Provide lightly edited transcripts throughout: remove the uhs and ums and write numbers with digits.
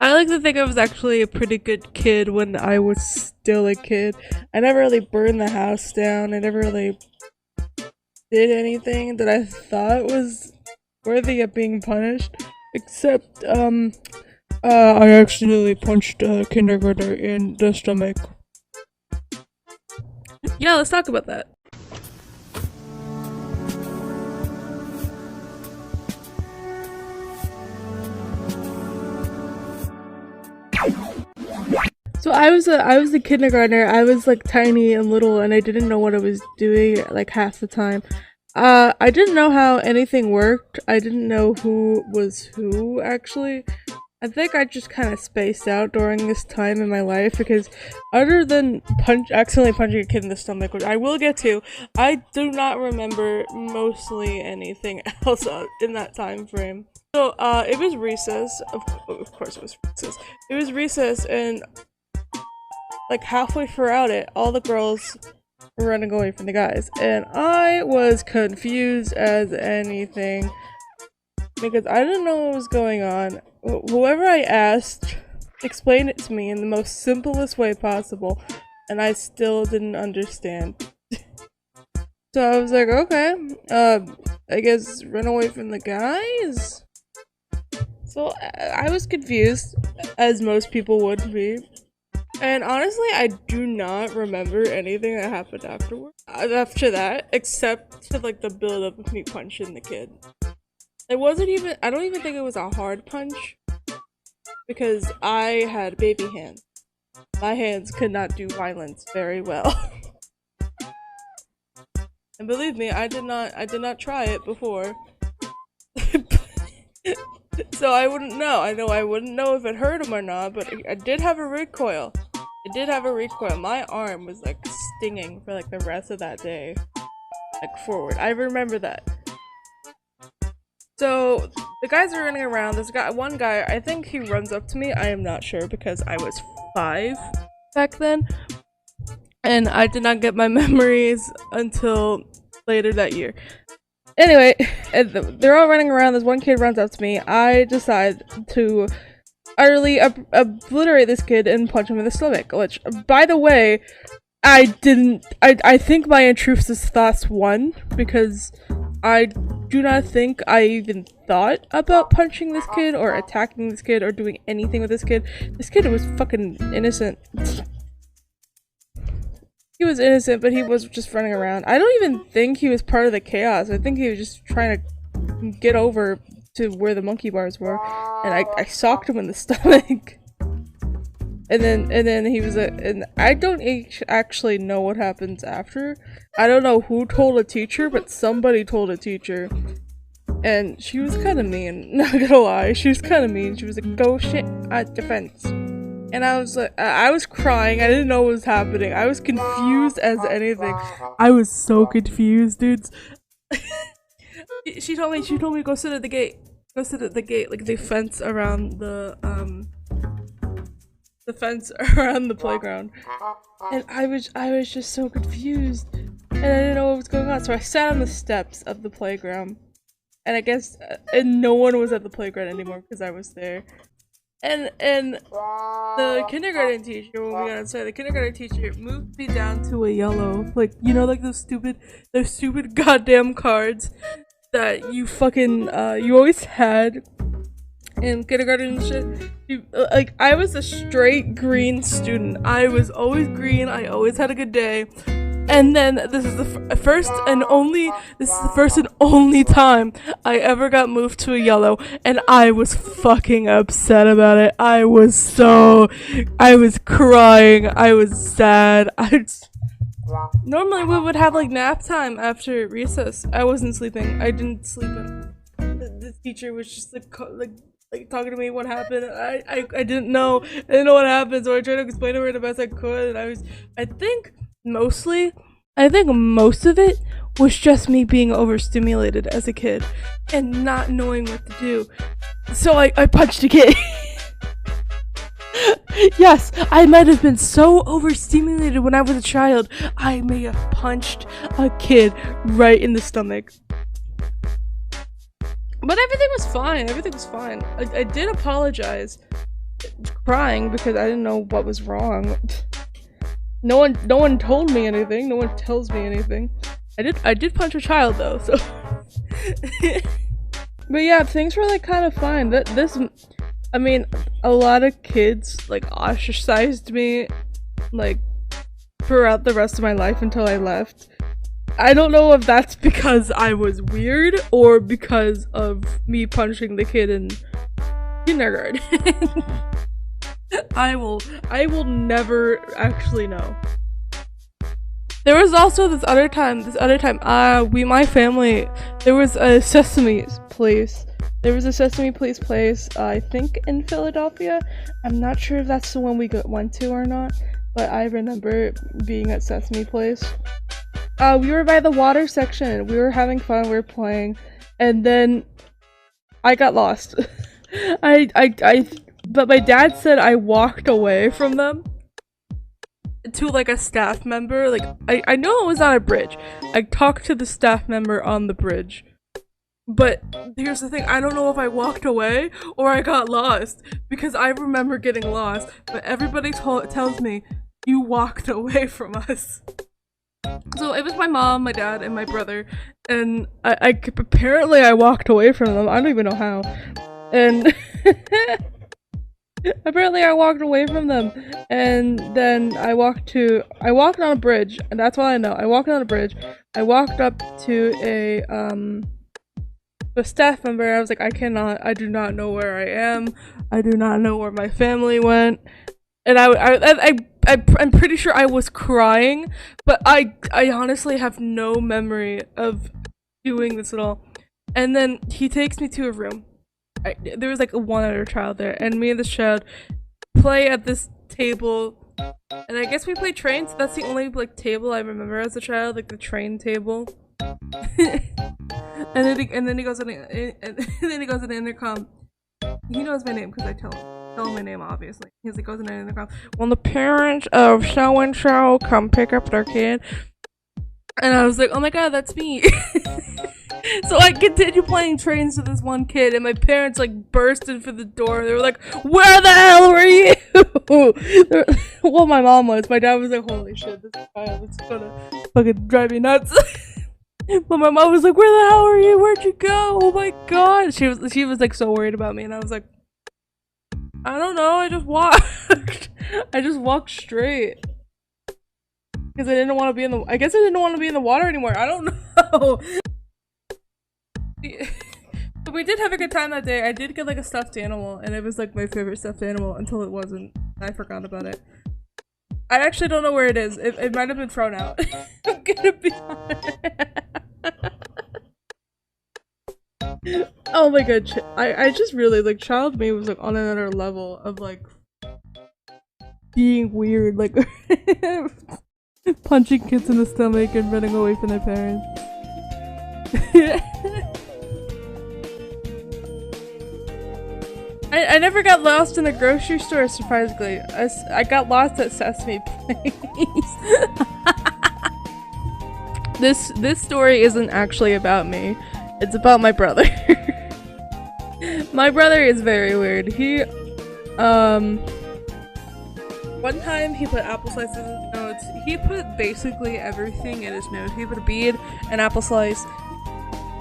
I like to think I was actually a pretty good kid when I was still a kid. I never really burned the house down. I never really did anything that I thought was worthy of being punished. Except, I accidentally punched a kindergartner in the stomach. Yeah, let's talk about that. So I was a kindergartner. I was like tiny and little, and I didn't know what I was doing like half the time. I didn't know how anything worked. I didn't know who was who actually. I think I just kind of spaced out during this time in my life because, other than accidentally punching a kid in the stomach, which I will get to, I do not remember mostly anything else in that time frame. So, it was recess. Of course, it was recess. It was recess, and like halfway throughout it, all the girls were running away from the guys, and I was confused as anything because I didn't know what was going on. Whoever I asked explained it to me in the most simplest way possible, and I still didn't understand. So I was like, okay, I guess run away from the guys? So I was confused, as most people would be. And honestly, I do not remember anything that happened after that, except to like the build up of me punching the kid. It wasn't even, I don't even think it was a hard punch, because I had baby hands. My hands could not do violence very well. And believe me, I did not try it before. So I wouldn't know. I know I wouldn't know if it hurt him or not, but I did have a recoil. It did have a recoil. My arm was like stinging for like the rest of that day. Like forward. I remember that. So the guys are running around. There's one guy, I think he runs up to me. I am not sure because I was 5 back then. And I did not get my memories until later that year. Anyway, they're all running around. This one kid runs up to me. I decide to utterly obliterate this kid and punch him in the stomach. Which, by the way, I didn't. I think my intrusive thoughts won because I do not think I even thought about punching this kid or attacking this kid or doing anything with this kid. This kid was fucking innocent. He was innocent, but he was just running around. I don't even think he was part of the chaos. I think he was just trying to get over to where the monkey bars were, and I socked him in the stomach. And then he was and I don't actually know what happens after. I don't know who told a teacher, but somebody told a teacher. And she was kind of mean, not gonna lie. She was kind of mean. She was like, go shit at defense. And I was like, I was crying. I didn't know what was happening. I was confused as anything. I was so confused, dudes. She told me go sit at the gate. Go sit at the gate, like the fence around the fence around the playground. And I was just so confused. And I didn't know what was going on. So I sat on the steps of the playground. And I guess and no one was at the playground anymore because I was there. And the kindergarten teacher, when we got inside, the kindergarten teacher moved me down to a yellow, like, you know, like those stupid goddamn cards that you fucking you always had in kindergarten and shit. Like, I was a straight green student. I was always green. I always had a good day. And then this is the first and only time I ever got moved to a yellow, and I was fucking upset about it. I was crying. I was sad. Normally we would have like nap time after recess. I wasn't sleeping. I didn't sleep. The teacher was just like talking to me. What happened? I didn't know. I didn't know what happened. So I tried to explain to her the best I could. And I think most of it was just me being overstimulated as a kid and not knowing what to do. So I punched a kid. Yes, I might have been so overstimulated when I was a child. I may have punched a kid right in the stomach. But everything was fine. I did apologize. crying because I didn't know what was wrong. No one told me anything. No one tells me anything. I did punch a child though, so. But yeah, things were like kind of fine. I mean, a lot of kids like ostracized me, like throughout the rest of my life until I left. I don't know if that's because I was weird or because of me punching the kid in kindergarten. I will never actually know. There was also this other time, my family, there was a Sesame place. There was a Sesame place, I think in Philadelphia. I'm not sure if that's the one we went to or not, but I remember being at Sesame Place. We were by the water section. We were having fun, we were playing, and then I got lost. But my dad said I walked away from them to like a staff member. Like I know it was on a bridge. I talked to the staff member on the bridge. But here's the thing, I don't know if I walked away or I got lost because I remember getting lost, but everybody tells me you walked away from us. So it was my mom, my dad, and my brother, and I apparently I walked away from them. I don't even know how. And apparently I walked away from them, and then I walked on a bridge, and that's all I know. I walked on a bridge. I walked up to a staff member. I was like, I do not know where I am. I do not know where my family went. And I'm pretty sure I was crying, but I honestly have no memory of doing this at all. And then he takes me to a room. There was like one other child there, and me and this child play at this table, and I guess we play trains. That's the only like table I remember as a child, like the train table. and then he goes in the intercom. He knows my name because I tell him my name, obviously. He's like, goes in the intercom. When the parents of so and so come pick up their kid, and I was like, oh my god, that's me. So I continued playing trains to this one kid, and my parents like bursted for the door. They were like, where the hell were you? Well, my mom was. My dad was like, holy shit, this child is gonna fucking drive me nuts. But my mom was like, where the hell are you? Where'd you go? Oh my god. She was like so worried about me, and I was like, I don't know, I just walked. I just walked straight. Because I didn't want to be I guess I didn't want to be in the water anymore. I don't know. But we did have a good time that day. I did get like a stuffed animal, and it was like my favorite stuffed animal until it wasn't. I forgot about it. I actually don't know where it is. It might have been thrown out. I'm gonna be honest. Oh my god, I just really like child me was like on another level of like being weird, like punching kids in the stomach and running away from their parents. I never got lost in a grocery store, surprisingly. I got lost at Sesame Place. This story isn't actually about me. It's about my brother. My brother is very weird. He, one time he put apple slices in his nose. He put basically everything in his nose. He put a bead, an apple slice,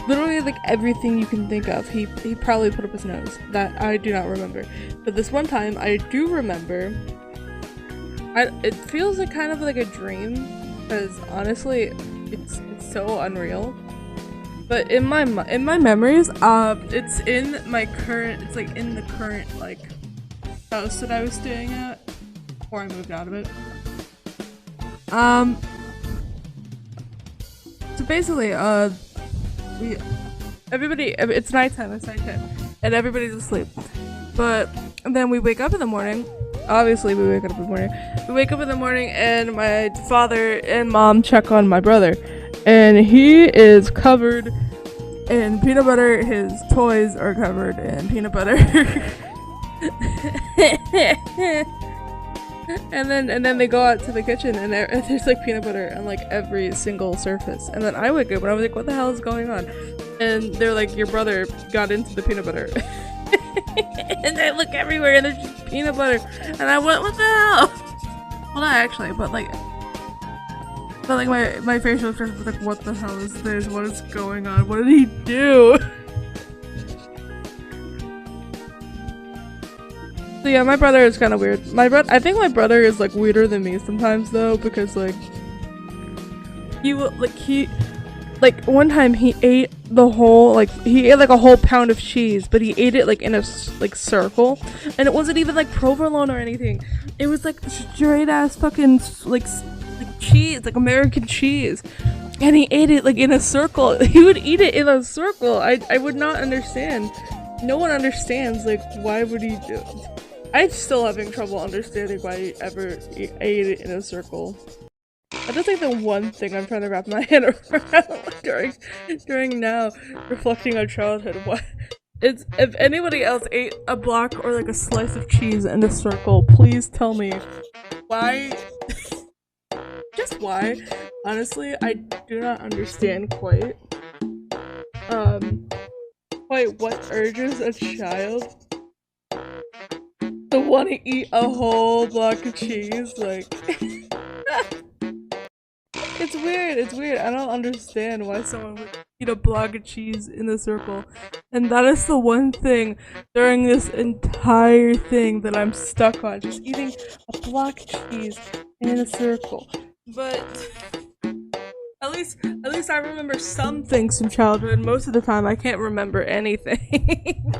literally like everything you can think of. He probably put up his nose. That I do not remember. But this one time I do remember. It feels like kind of like a dream, because honestly, it's so unreal. But in my memories, it's in the current like house that I was staying at before I moved out of it. So basically, it's nighttime, and everybody's asleep. But then we wake up in the morning. Obviously, we wake up in the morning. We wake up in the morning, and my father and mom check on my brother, and he is covered in peanut butter. His toys are covered in peanut butter. And then they go out to the kitchen, and there's like peanut butter on like every single surface. And then I wake up and I was like, what the hell is going on? And they're like, your brother got into the peanut butter. And I look everywhere and there's just peanut butter. And I went, what the hell? Well, not actually, but like my facial expression was like, what the hell is this? What is going on? What did he do? So yeah, my brother is kind of weird. I think my brother is like weirder than me sometimes though, because like like one time he ate the whole he ate like a whole pound of cheese, but he ate it like in a like circle, and it wasn't even like provolone or anything. It was like straight ass fucking like cheese, like American cheese, and he ate it like in a circle. He would eat it in a circle. I would not understand. No one understands, like, why would he do? I'm still having trouble understanding why he ever ate it in a circle. That's like the one thing I'm trying to wrap my head around during now reflecting on childhood. What it's if anybody else ate a block or like a slice of cheese in a circle, please tell me why. Just why? Honestly, I do not understand quite. Quite what urges a child to want to eat a whole block of cheese? Like, it's weird. I don't understand why someone would eat a block of cheese in a circle. And that is the one thing during this entire thing that I'm stuck on. Just eating a block of cheese in a circle. But at least I remember some things from childhood. Most of the time I can't remember anything.